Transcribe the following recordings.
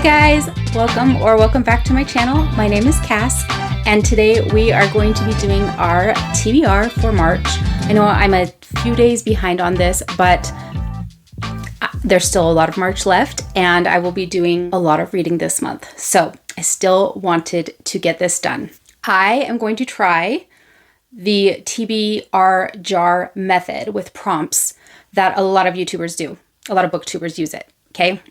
Hi guys, welcome back to my channel. My name is Cass, and today we are going to be doing our TBR for March. I know I'm a few days behind on this, but there's still a lot of March left, and I will be doing a lot of reading this month. So I still wanted to get this done. I am going to try the TBR jar method with prompts that a lot of YouTubers do. A lot of booktubers use it, okay?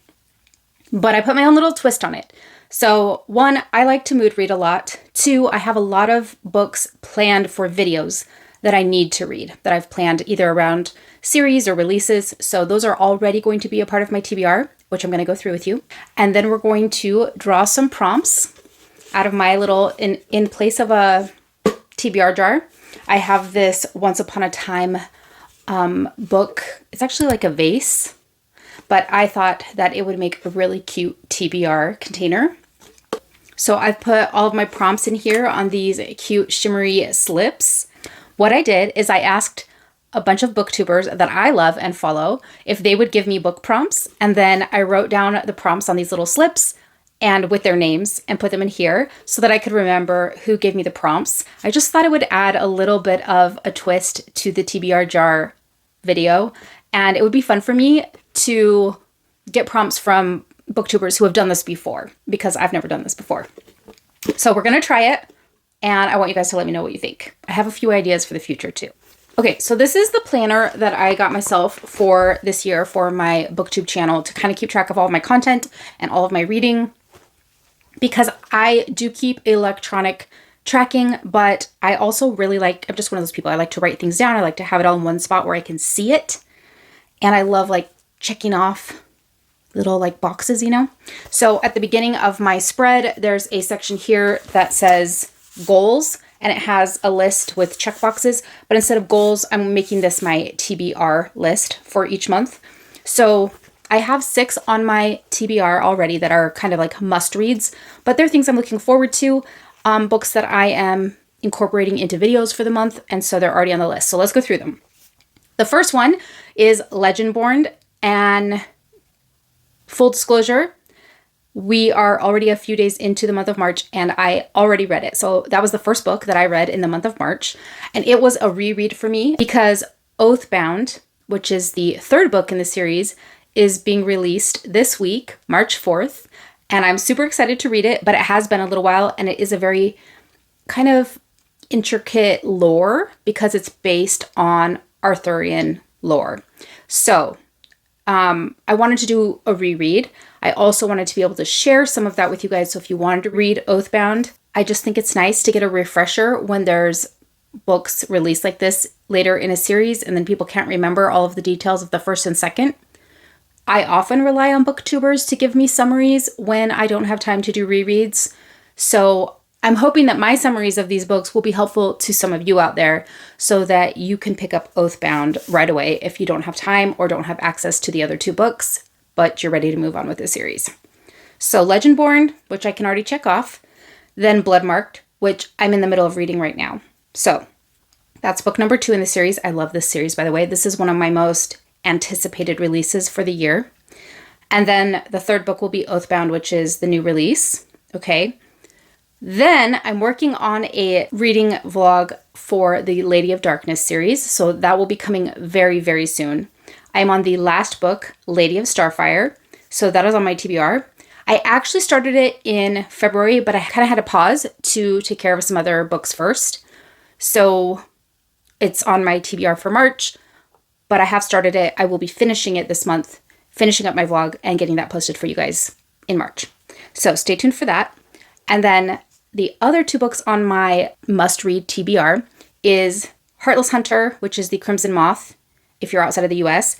But I put my own little twist on it. So 1, I like to mood read a lot. 2, I have a lot of books planned for videos that I need to read, that I've planned either around series or releases. So those are already going to be a part of my TBR, which I'm going to go through with you. And then we're going to draw some prompts out of my little, in place of a TBR jar. I have this Once Upon a Time book. It's actually like a vase, but I thought that it would make a really cute TBR container. So I've put all of my prompts in here on these cute shimmery slips. What I did is I asked a bunch of booktubers that I love and follow if they would give me book prompts, and then I wrote down the prompts on these little slips and with their names and put them in here so that I could remember who gave me the prompts. I just thought it would add a little bit of a twist to the TBR jar video, and it would be fun for me to get prompts from booktubers who have done this before, because I've never done this before. So we're going to try it, and I want you guys to let me know what you think. I have a few ideas for the future too. Okay, so this is the planner that I got myself for this year for my booktube channel to kind of keep track of all of my content and all of my reading, because I do keep electronic tracking, but I also really like, I'm just one of those people, I like to write things down. I like to have it all in one spot where I can see it. And I love like checking off little like boxes, you know? So at the beginning of my spread, there's a section here that says goals, and it has a list with check boxes, but instead of goals, I'm making this my TBR list for each month. So I have 6 on my TBR already that are kind of like must reads, but they're things I'm looking forward to, books that I am incorporating into videos for the month, and so they're already on the list. So let's go through them. The first one is Legendborn, and full disclosure, we are already a few days into the month of March, and I already read it. So that was the first book that I read in the month of March, and it was a reread for me because Oathbound, which is the 3rd book in the series, is being released this week, March 4th, and I'm super excited to read it, but it has been a little while, and it is a very kind of intricate lore because it's based on Arthurian lore. So I wanted to do a reread. I also wanted to be able to share some of that with you guys. So if you wanted to read Oathbound, I just think it's nice to get a refresher when there's books released like this later in a series and then people can't remember all of the details of the first and second. I often rely on booktubers to give me summaries when I don't have time to do rereads. So I'm hoping that my summaries of these books will be helpful to some of you out there so that you can pick up Oathbound right away if you don't have time or don't have access to the other 2 books, but you're ready to move on with the series. So Legendborn, which I can already check off, then Bloodmarked, which I'm in the middle of reading right now. So that's book number 2 in the series. I love this series, by the way. This is one of my most anticipated releases for the year. And then the 3rd book will be Oathbound, which is the new release. Okay. Then I'm working on a reading vlog for the Lady of Darkness series, so that will be coming very, very soon. I'm on the last book, Lady of Starfire, so that is on my TBR. I actually started it in February, but I kind of had to pause to take care of some other books first. So it's on my TBR for March, but I have started it. I will be finishing it this month, finishing up my vlog and getting that posted for you guys in March. So stay tuned for that. And then the other 2 books on my must-read TBR is Heartless Hunter, which is the Crimson Moth, if you're outside of the US,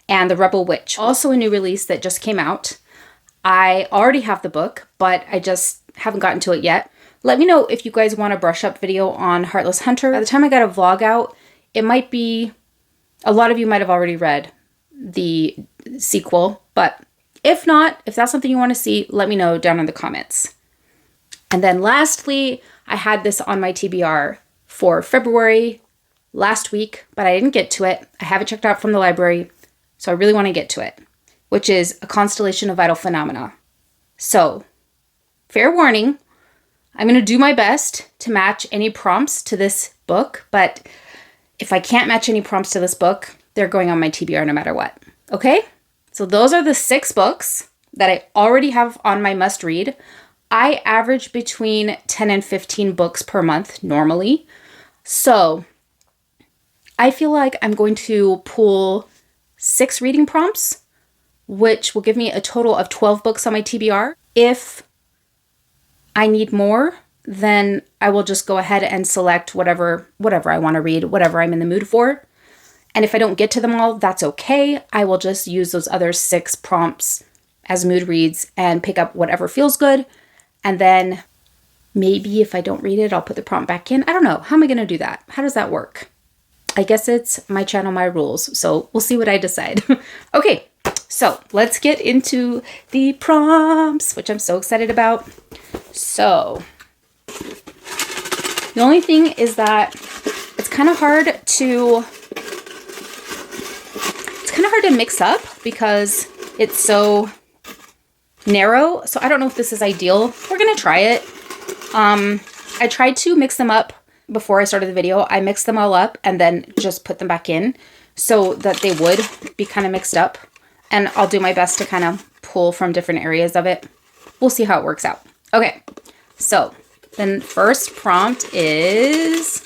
and The Rebel Witch, also a new release that just came out. I already have the book, but I just haven't gotten to it yet. Let me know if you guys want a brush-up video on Heartless Hunter. By the time I got a vlog out, it might be, a lot of you might have already read the sequel, but if not, if that's something you want to see, let me know down in the comments. And then lastly, I had this on my TBR for February last week, but I didn't get to it. I have it checked out from the library, so I really want to get to it, which is A Constellation of Vital Phenomena. So, fair warning, I'm going to do my best to match any prompts to this book, but if I can't match any prompts to this book, they're going on my TBR no matter what. Okay? So those are the 6 books that I already have on my must read. I average between 10 and 15 books per month normally. So I feel like I'm going to pull 6 reading prompts, which will give me a total of 12 books on my TBR. If I need more, then I will just go ahead and select whatever I want to read, whatever I'm in the mood for. And if I don't get to them all, that's okay. I will just use those other 6 prompts as mood reads and pick up whatever feels good. And then maybe if I don't read it, I'll put the prompt back in. I don't know. How am I going to do that? How does that work? I guess it's my channel, my rules. So we'll see what I decide. Okay, so let's get into the prompts, which I'm so excited about. So the only thing is that it's kind of hard to mix up because it's so narrow. So I don't know if this is ideal. We're going to try it. I tried to mix them up before I started the video. I mixed them all up and then just put them back in so that they would be kind of mixed up. And I'll do my best to kind of pull from different areas of it. We'll see how it works out. Okay, so then first prompt is,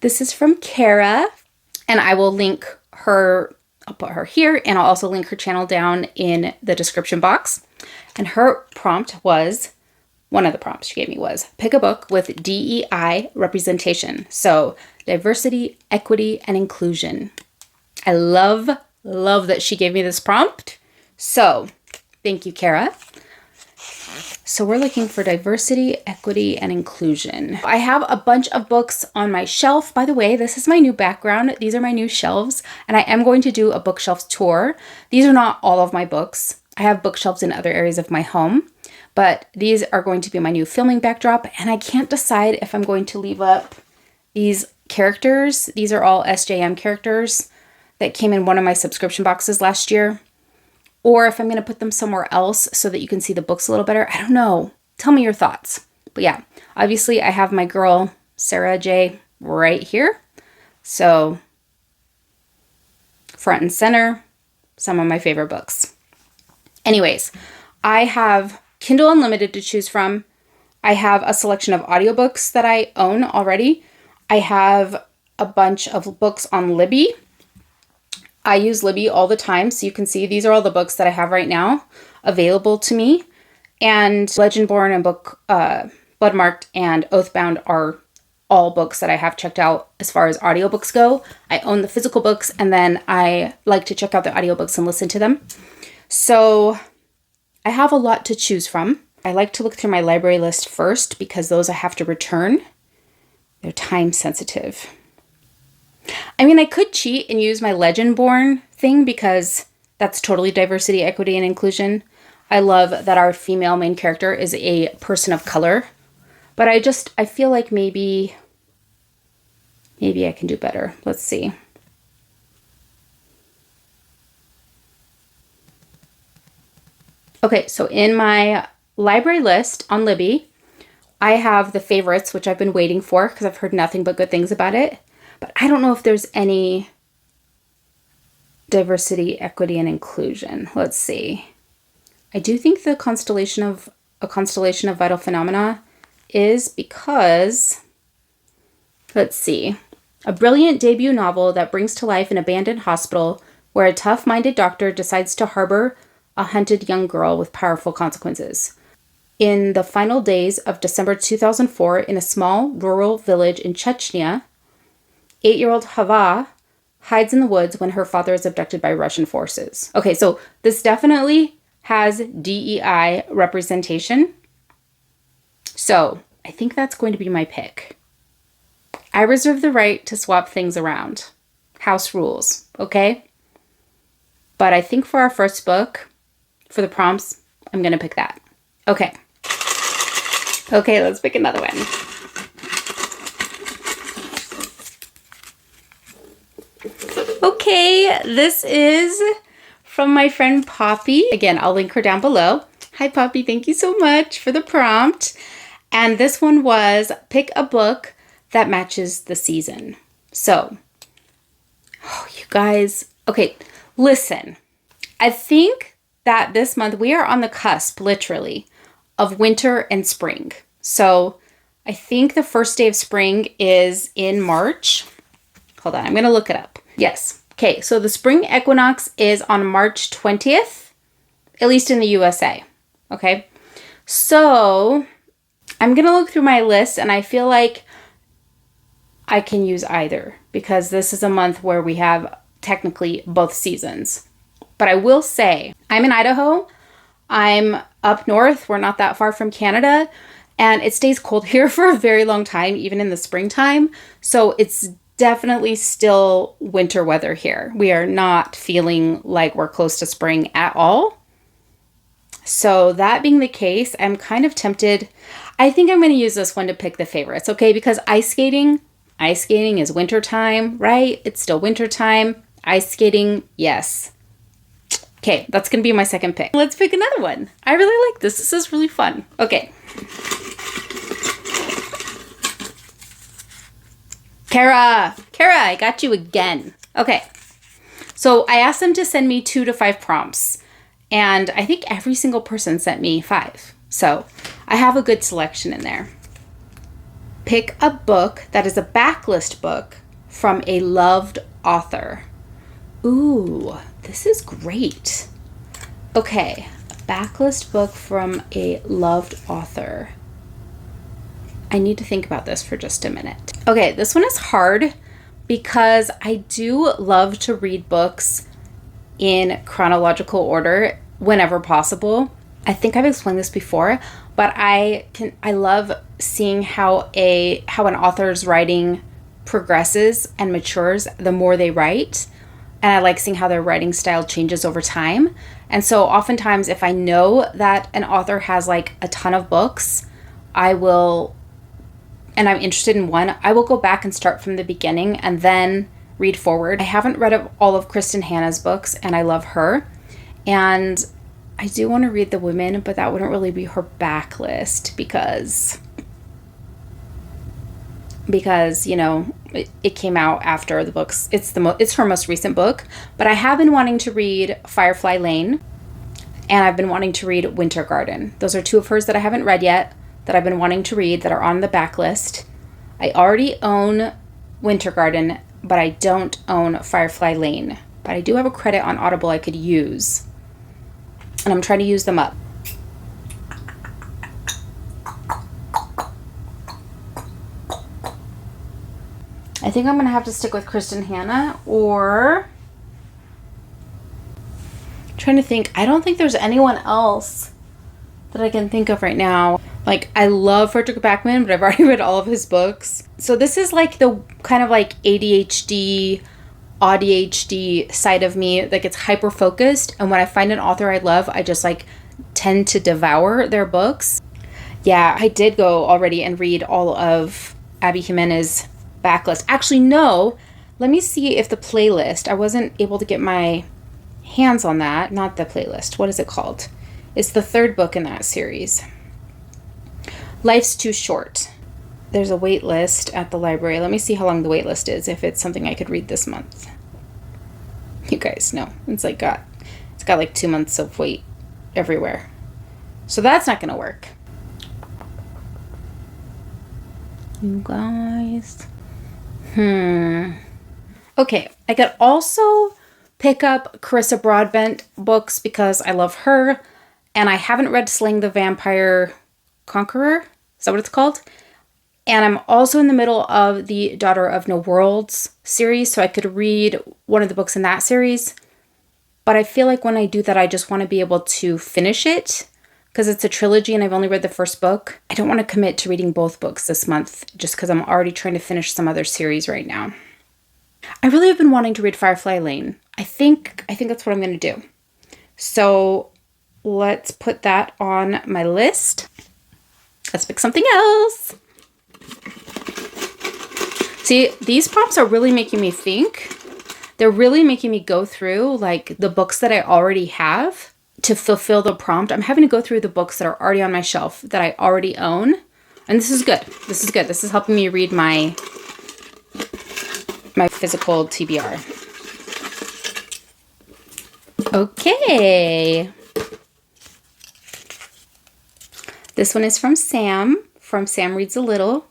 this is from Kara, and I will link her, I'll put her here, and I'll also link her channel down in the description box. And her prompt was, one of the prompts she gave me was, pick a book with DEI representation. So diversity, equity, and inclusion. I love that she gave me this prompt. So thank you, Kara. So we're looking for diversity, equity, and inclusion. I have a bunch of books on my shelf. By the way, this is my new background. These are my new shelves, and I am going to do a bookshelf tour. These are not all of my books. I have bookshelves in other areas of my home, but these are going to be my new filming backdrop, and I can't decide if I'm going to leave up these characters. These are all SJM characters that came in one of my subscription boxes last year, or if I'm going to put them somewhere else so that you can see the books a little better. I don't know. Tell me your thoughts. But yeah, obviously I have my girl, Sarah J, right here. So front and center, some of my favorite books. Anyways, I have Kindle Unlimited to choose from. I have a selection of audiobooks that I own already. I have a bunch of books on Libby. I use Libby all the time, so you can see these are all the books that I have right now available to me. And Legendborn and Bloodmarked and Oathbound are all books that I have checked out as far as audiobooks go. I own the physical books, and then I like to check out the audiobooks and listen to them. So I have a lot to choose from. I like to look through my library list first because those I have to return. They're time sensitive. I mean, I could cheat and use my Legendborn thing because that's totally diversity, equity, and inclusion. I love that our female main character is a person of color, but I feel like maybe I can do better. Let's see. Okay, so in my library list on Libby, I have the favorites, which I've been waiting for because I've heard nothing but good things about it. But I don't know if there's any diversity, equity, and inclusion. Let's see. I do think the constellation of vital phenomena is because, let's see, a brilliant debut novel that brings to life an abandoned hospital where a tough-minded doctor decides to harbor a hunted young girl with powerful consequences. In the final days of December 2004, in a small rural village in Chechnya, 8-year-old Hava hides in the woods when her father is abducted by Russian forces. Okay, so this definitely has DEI representation. So I think that's going to be my pick. I reserve the right to swap things around. House rules, okay? But I think for our first book, for the prompts, I'm going to pick that. Okay. Okay, let's pick another one. Okay, this is from my friend Poppy. Again, I'll link her down below. Hi, Poppy. Thank you so much for the prompt. And this one was pick a book that matches the season. So, oh, you guys, okay, listen. I think that this month we are on the cusp, literally, of winter and spring. So I think the first day of spring is in March. Hold on, I'm going to look it up. Yes. Okay, so the spring equinox is on March 20th, at least in the USA. Okay, so I'm going to look through my list, and I feel like I can use either because this is a month where we have technically both seasons. But I will say, I'm in Idaho. I'm up north. We're not that far from Canada, and it stays cold here for a very long time, even in the springtime. So it's definitely still winter weather here. We are not feeling like we're close to spring at all. So that being the case, I'm kind of tempted. I think I'm going to use this one to pick the favorites, okay? Because ice skating is wintertime, right? It's still wintertime. Ice skating, yes. Okay, that's going to be my second pick. Let's pick another one. I really like this. This is really fun. Okay. Kara, I got you again. Okay. So I asked them to send me 2 to 5 prompts. And I think every single person sent me 5. So I have a good selection in there. Pick a book that is a backlist book from a loved author. Ooh, this is great. Okay, a backlist book from a loved author. I need to think about this for just a minute. Okay, this one is hard because I do love to read books in chronological order whenever possible. I think I've explained this before, but I love seeing how an author's writing progresses and matures the more they write. And I like seeing how their writing style changes over time. And so oftentimes if I know that an author has like a ton of books, and I'm interested in one, I will go back and start from the beginning and then read forward. I haven't read all of Kristen Hanna's books, and I love her. And I do want to read The Women, but that wouldn't really be her backlist because you know, it came out after the books. It's her most recent book, but I have been wanting to read Firefly Lane, and I've been wanting to read Winter Garden. Those are 2 of hers that I haven't read yet, that I've been wanting to read, that are on the backlist. I already own Winter Garden, but I don't own Firefly Lane. But I do have a credit on Audible I could use, and I'm trying to use them up. I think I'm going to have to stick with Kristen Hanna, or I'm trying to think. I don't think there's anyone else that I can think of right now. Like, I love Frederick Backman, but I've already read all of his books. So this is like the kind of like ADHD side of me that gets hyper focused. And when I find an author I love, I just like tend to devour their books. Yeah, I did go already and read all of Abby Jimenez's backlist. Actually, no. Let me see if the playlist, I wasn't able to get my hands on that. Not the playlist. What is it called? It's the 3rd book in that series. Life's Too Short. There's a wait list at the library. Let me see how long the wait list is, if it's something I could read this month. You guys know. It's got like 2 months of wait everywhere. So that's not going to work. You guys. Okay, I could also pick up Carissa Broadbent books because I love her, and I haven't read Slaying the Vampire Conqueror. Is that what it's called? And I'm also in the middle of the Daughter of No Worlds series, so I could read one of the books in that series. But I feel like when I do that, I just want to be able to finish it because it's a trilogy and I've only read the first book. I don't want to commit to reading both books this month just because I'm already trying to finish some other series right now. I really have been wanting to read Firefly Lane. I think that's what I'm going to do. So let's put that on my list. Let's pick something else. See, these prompts are really making me think. they're really making me go through like the books that I already have to fulfill the prompt. I'm having to go through the books that are already on my shelf that I already own. And this is good. This is good. This is helping me read my physical TBR. Okay. This one is from Sam Reads a Little.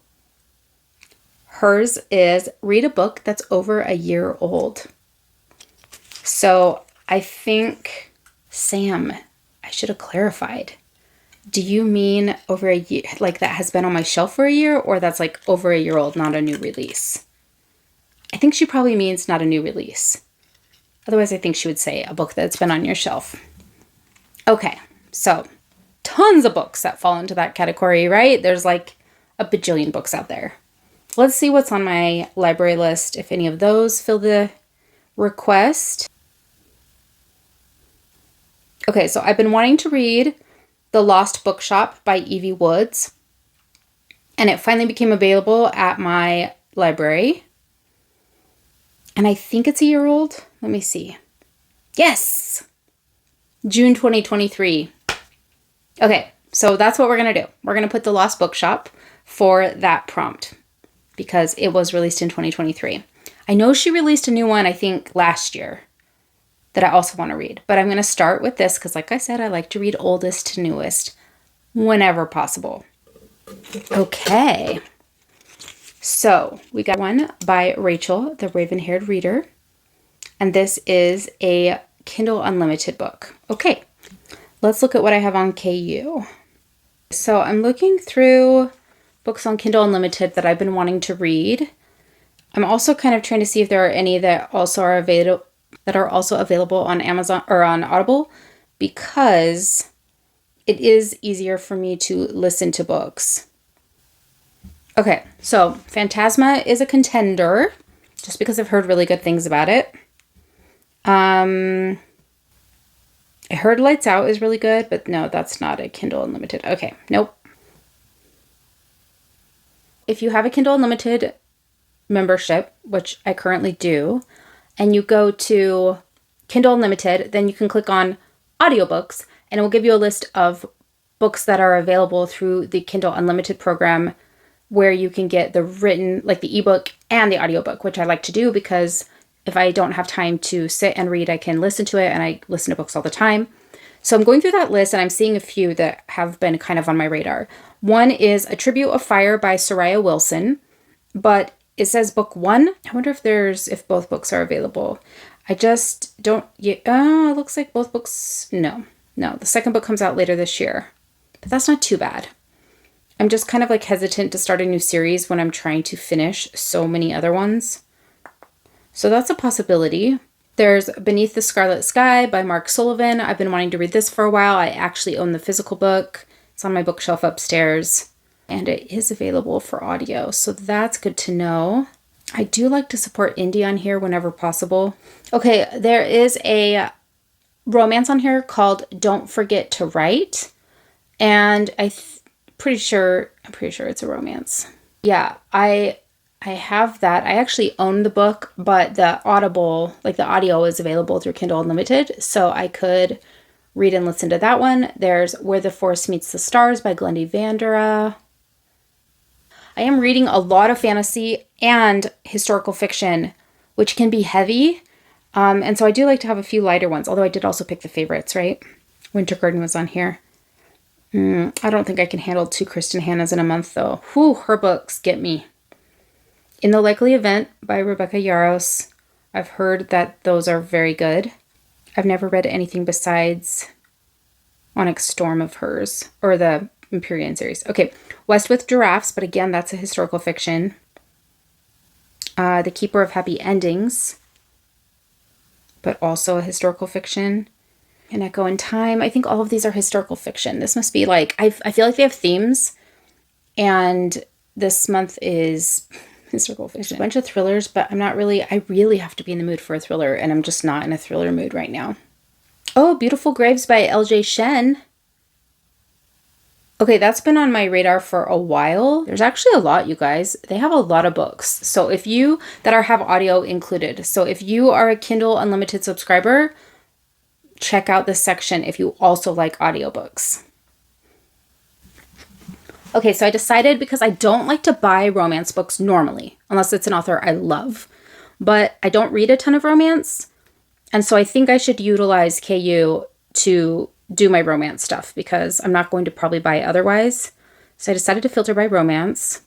Hers is read a book that's over a year old. So I think, Sam, I should have clarified. Do you mean over a year, like that has been on my shelf for a year, or that's like over a year old, not a new release? I think she probably means not a new release. Otherwise, I think she would say a book that's been on your shelf. Okay, so tons of books that fall into that category, right? There's like a bajillion books out there. Let's see what's on my library list, if any of those fill the request. Okay, so I've been wanting to read The Lost Bookshop by Evie Woods, and it finally became available at my library. And I think it's a year old. Let me see. Yes! June 2023. Okay, so that's what we're going to do. We're going to put The Lost Bookshop for that prompt because it was released in 2023. I know she released a new one, I think, last year that I also want to read. But I'm going to start with this because, like I said, I like to read oldest to newest whenever possible. Okay. So we got one by Rachel, the Raven-Haired Reader. And this is a Kindle Unlimited book. Okay, let's look at what I have on KU. So I'm looking through books on Kindle Unlimited that I've been wanting to read. I'm also kind of trying to see if there are any that also are available on Amazon or on Audible, because it is easier for me to listen to books. Okay, so Phantasma is a contender, just because I've heard really good things about it. I heard Lights Out is really good, but no, that's not a Kindle Unlimited. Okay, nope. If you have a Kindle Unlimited membership, which I currently do, and you go to Kindle Unlimited, then you can click on audiobooks, and it will give you a list of books that are available through the Kindle Unlimited program, where you can get the written, like the ebook and the audiobook, which I like to do because if I don't have time to sit and read, I can listen to it, and I listen to books all the time. So I'm going through that list, and I'm seeing a few that have been kind of on my radar. One is A Tribute of Fire by Soraya Wilson, but it says book 1. I wonder if both books are available. I just don't, it looks like both books, no, the second book comes out later this year, but that's not too bad. I'm just kind of like hesitant to start a new series when I'm trying to finish so many other ones. So that's a possibility. There's Beneath the Scarlet Sky by Mark Sullivan. I've been wanting to read this for a while. I actually own the physical book. It's on my bookshelf upstairs, and it is available for audio. So that's good to know. I do like to support indie on here whenever possible. Okay, there is a romance on here called Don't Forget to Write. And I'm pretty sure it's a romance. Yeah, I have that. I actually own the book, but the audio is available through Kindle Unlimited, so I could read and listen to that one. There's Where the Forest Meets the Stars by Glendy Vandera. I am reading a lot of fantasy and historical fiction, which can be heavy, and so I do like to have a few lighter ones, although I did also pick the favorites, right? Winter Garden was on here. I don't think I can handle 2 Kristen Hannahs in a month, though. Whew, her books get me. In the Likely Event by Rebecca Yarros. I've heard that those are very good. I've never read anything besides Onyx Storm of hers, or the Empyrean series. Okay, West with Giraffes, but again, that's a historical fiction. The Keeper of Happy Endings, but also a historical fiction. An Echo in Time. I think all of these are historical fiction. This must be like, I feel like they have themes, and this month is historical fiction. A bunch of thrillers, but I really have to be in the mood for a thriller, and I'm just not in a thriller mood right now. Oh, Beautiful Graves by L.J. Shen. Okay, that's been on my radar for a while. There's actually a lot, you guys. They have a lot of books. So if you have audio included. So if you are a Kindle Unlimited subscriber, check out this section if you also like audiobooks. Okay, so I decided, because I don't like to buy romance books normally, unless it's an author I love, but I don't read a ton of romance. And so I think I should utilize KU to do my romance stuff, because I'm not going to probably buy otherwise. So I decided to filter by romance.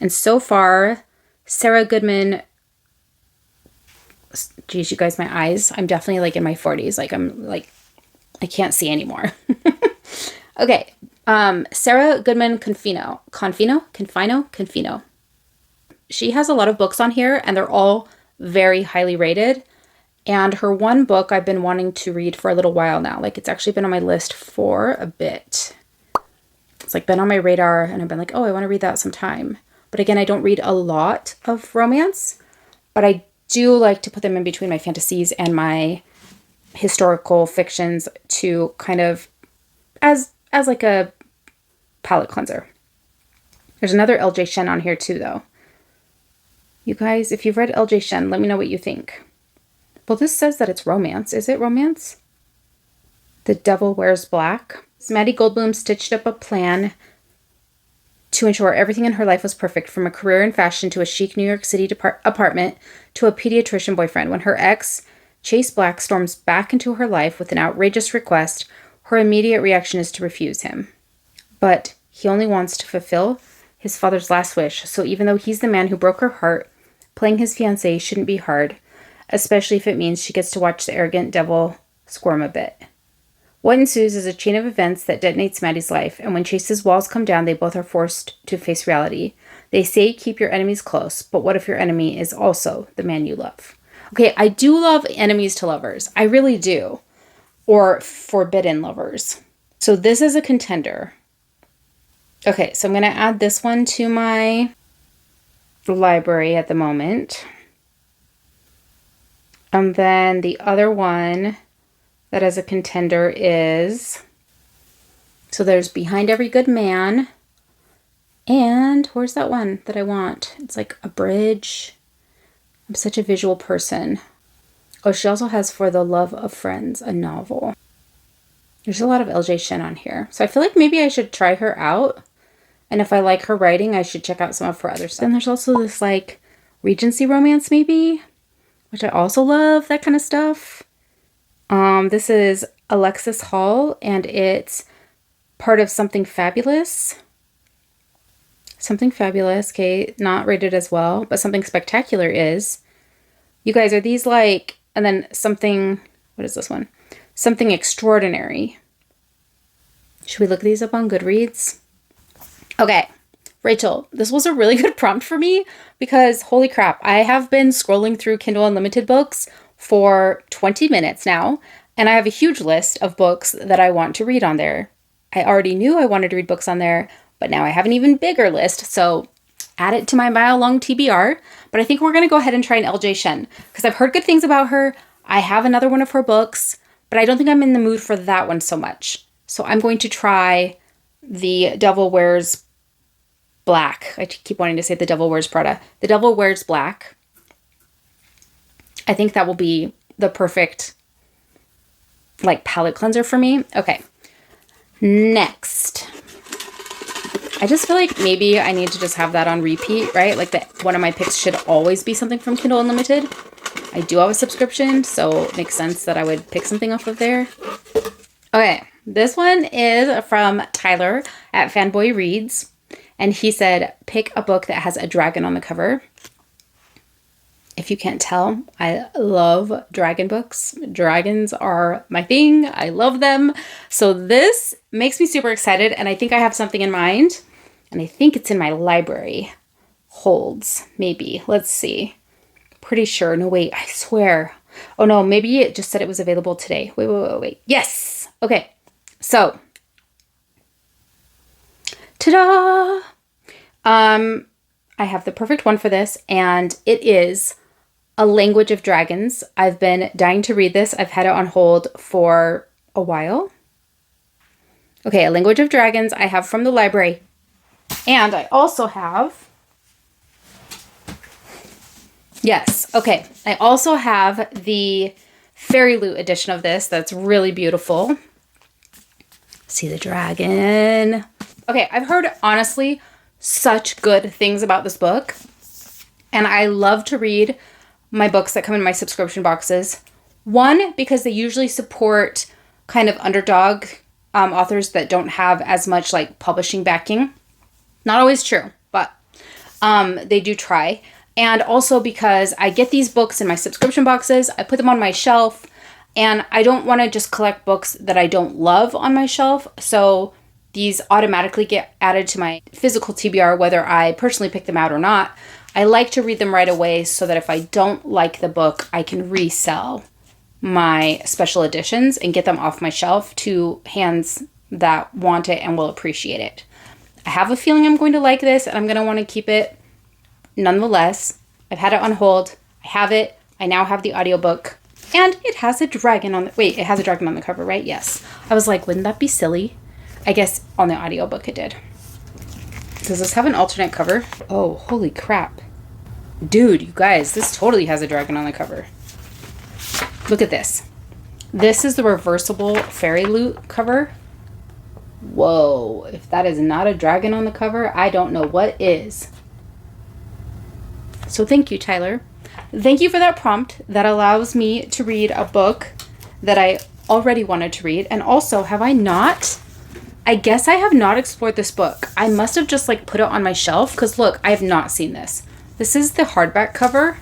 And so far, Sarah Goodman, geez, you guys, my eyes, I'm definitely like in my 40s. Like I can't see anymore. Okay. Sarah Goodman Confino. She has a lot of books on here, and they're all very highly rated. And her one book I've been wanting to read for a little while now. Like, it's actually been on my list for a bit. It's like been on my radar, and I've been like, oh, I want to read that sometime. But again, I don't read a lot of romance, but I do like to put them in between my fantasies and my historical fictions to kind of as like a palate cleanser. There's another LJ Shen on here too, though. You guys, if you've read LJ Shen, let me know what you think. Well, this says that it's romance. Is it romance? The Devil Wears Black. Maddie Goldblum stitched up a plan to ensure everything in her life was perfect, from a career in fashion to a chic New York City apartment to a pediatrician boyfriend. When her ex, Chase Black, storms back into her life with an outrageous request, her immediate reaction is to refuse him. But he only wants to fulfill his father's last wish, so even though he's the man who broke her heart, playing his fiancée shouldn't be hard, especially if it means she gets to watch the arrogant devil squirm a bit. What ensues is a chain of events that detonates Maddie's life, and when Chase's walls come down, they both are forced to face reality. They say keep your enemies close, but what if your enemy is also the man you love? Okay, I do love enemies to lovers. I really do. Or forbidden lovers. So this is a contender. Okay, so I'm going to add this one to my library at the moment. And then the other one that is a contender is, so there's Behind Every Good Man. And where's that one that I want? It's like a bridge. I'm such a visual person. Oh, she also has For the Love of Friends, a novel. There's a lot of LJ Shen on here. So I feel like maybe I should try her out. And if I like her writing, I should check out some of her other stuff. And there's also this like Regency romance maybe, which I also love, that kind of stuff. This is Alexis Hall, and it's part of Something Fabulous. Something Fabulous, okay, not rated as well, but Something Spectacular is. You guys, are these like, and then something, what is this one? Something Extraordinary. Should we look these up on Goodreads? Okay, Rachel, this was a really good prompt for me because holy crap, I have been scrolling through Kindle Unlimited books for 20 minutes now, and I have a huge list of books that I want to read on there. I already knew I wanted to read books on there, but now I have an even bigger list, so add it to my mile-long TBR. But I think we're going to go ahead and try an LJ Shen because I've heard good things about her. I have another one of her books, but I don't think I'm in the mood for that one so much. So I'm going to try The Devil Wears Black. I keep wanting to say The Devil Wears Prada. The Devil Wears Black. I think that will be the perfect like palette cleanser for me. Okay. Next. I just feel like maybe I need to just have that on repeat, right? Like that one of my picks should always be something from Kindle Unlimited. I do have a subscription, so it makes sense that I would pick something off of there. Okay, this one is from Tyler at Fanboy Reads, and he said, pick a book that has a dragon on the cover. If you can't tell, I love dragon books. Dragons are my thing. I love them. So this makes me super excited, and I think I have something in mind, and I think it's in my library. Holds, maybe. Let's see. Pretty sure. No, wait, I swear. Oh no, maybe it just said it was available today. Wait. Yes. Okay. So, ta-da! I have the perfect one for this, and it is A Language of Dragons. I've been dying to read this. I've had it on hold for a while. Okay, A Language of Dragons I have from the library. And I also have... Yes, okay. I also have the Fairy Loot edition of this. That's really beautiful. See the dragon. Okay, I've heard, honestly, such good things about this book. And I love to read my books that come in my subscription boxes. One, because they usually support kind of underdog authors that don't have as much like publishing backing. Not always true, but they do try. And also because I get these books in my subscription boxes, I put them on my shelf, and I don't want to just collect books that I don't love on my shelf. So these automatically get added to my physical TBR, whether I personally pick them out or not. I like to read them right away so that if I don't like the book, I can resell my special editions and get them off my shelf to hands that want it and will appreciate it. I have a feeling I'm going to like this, and I'm going to want to keep it nonetheless. I've had it on hold. I have it. I now have the audiobook. And it has a dragon on the... Wait, it has a dragon on the cover, right? Yes. I was like, wouldn't that be silly? I guess on the audiobook it did. Does this have an alternate cover? Oh, holy crap. Dude, you guys, this totally has a dragon on the cover. Look at this. This is the reversible Fairy Loot cover. Whoa, if that is not a dragon on the cover, I don't know what is. So thank you, Tyler. Thank you for that prompt that allows me to read a book that I already wanted to read. And also, have I not? I guess I have not explored this book. I must have just like put it on my shelf because look, I have not seen this. This is the hardback cover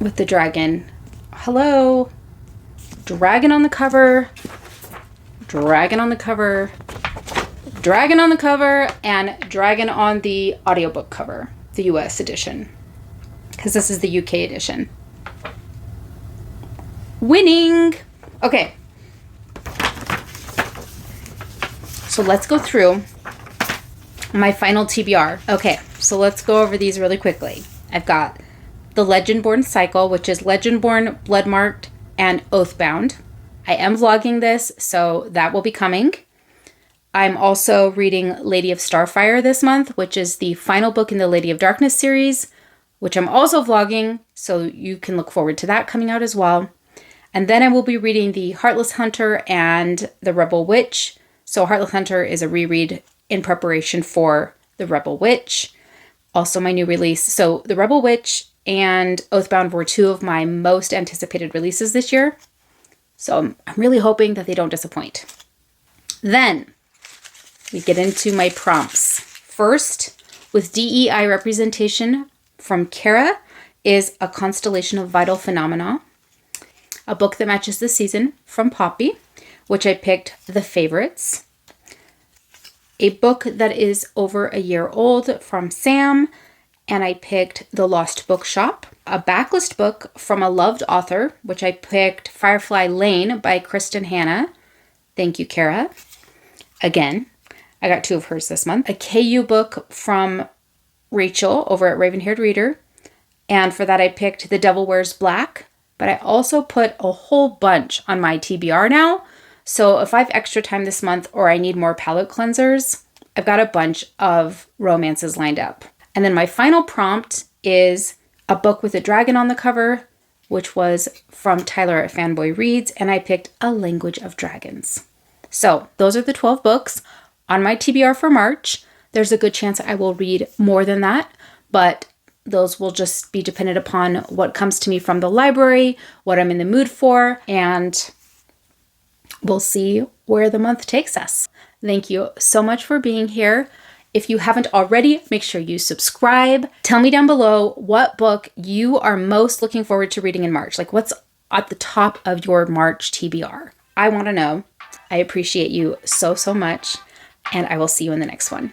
with the dragon. Hello. Dragon on the cover. Dragon on the cover. Dragon on the cover. And dragon on the audiobook cover. The US edition. Because this is the UK edition. Winning! Okay. So let's go through my final TBR. Okay, so let's go over these really quickly. I've got The Legendborn Cycle, which is Legendborn, Bloodmarked, and Oathbound. I am vlogging this, so that will be coming. I'm also reading Lady of Starfire this month, which is the final book in the Lady of Darkness series, which I'm also vlogging, so you can look forward to that coming out as well. And then I will be reading The Heartless Hunter and The Rebel Witch. So Heartless Hunter is a reread in preparation for The Rebel Witch, also my new release. So The Rebel Witch and Oathbound were two of my most anticipated releases this year. So I'm really hoping that they don't disappoint. Then we get into my prompts. First, with DEI representation from Kara, is A Constellation of Vital Phenomena, a book that matches the season from Poppy, which I picked The Favorites. A book that is over a year old from Sam, and I picked The Lost Bookshop. A backlist book from a loved author, which I picked Firefly Lane by Kristen Hanna. Thank you, Kara. Again, I got two of hers this month. A KU book from Rachel over at Raven-Haired Reader. And for that, I picked The Devil Wears Black. But I also put a whole bunch on my TBR now. So if I have extra time this month or I need more palette cleansers, I've got a bunch of romances lined up. And then my final prompt is a book with a dragon on the cover, which was from Tyler at Fanboy Reads, and I picked A Language of Dragons. So those are the 12 books on my TBR for March. There's a good chance I will read more than that, but those will just be dependent upon what comes to me from the library, what I'm in the mood for, and we'll see where the month takes us. Thank you so much for being here. If you haven't already, make sure you subscribe. Tell me down below what book you are most looking forward to reading in March. Like what's at the top of your March TBR? I want to know. I appreciate you so, so much. And I will see you in the next one.